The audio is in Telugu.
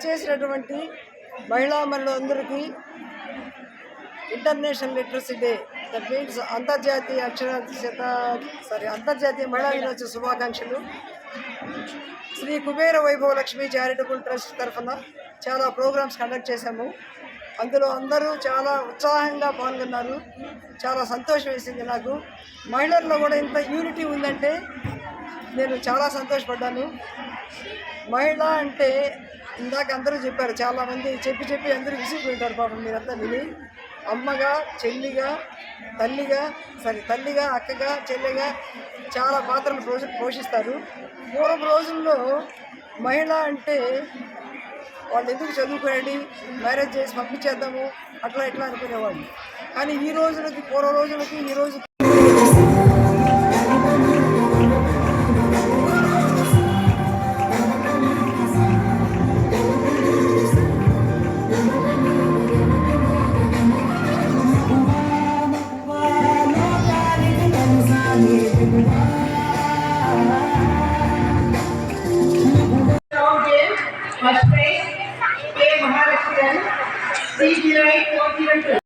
ఇచ్చేసినటువంటి మహిళా మనులందరికీ international literacy day, that means అంతర్జాతీయ అంతర్జాతీయ మహిళా దినోత్సవ శుభాకాంక్షలు. శ్రీ కుబేర వైభవ లక్ష్మి చారిటబుల్ ట్రస్ట్ తరఫున చాలా ప్రోగ్రామ్స్ కండక్ట్ చేశాము. అందులో అందరూ చాలా ఉత్సాహంగా పాల్గొన్నారు. చాలా సంతోషం వేసింది నాకు. మహిళల్లో కూడా ఇంత యూనిటీ ఉందంటే నేను చాలా సంతోషపడ్డాను. మహిళ అంటే ఇందాక అందరూ చెప్పారు, చాలామంది చెప్పి అందరూ విసిగిపోయింటారు పాపం. మీరంతా విని అమ్మగా, చెల్లిగా, తల్లిగా, అక్కగా, చెల్లిగా చాలా పాత్రలు పోషిస్తారు. పూర్వం రోజుల్లో మహిళ అంటే వాళ్ళు ఎందుకు చదువుకోండి, మ్యారేజ్ చేసి పంపించేద్దాము అట్లా ఇట్లా అనుకునేవాళ్ళు. కానీ ఈ రోజులకి, పూర్వ రోజులకి ఈ రోజు First place, K. Mahalakshmi, 308-402.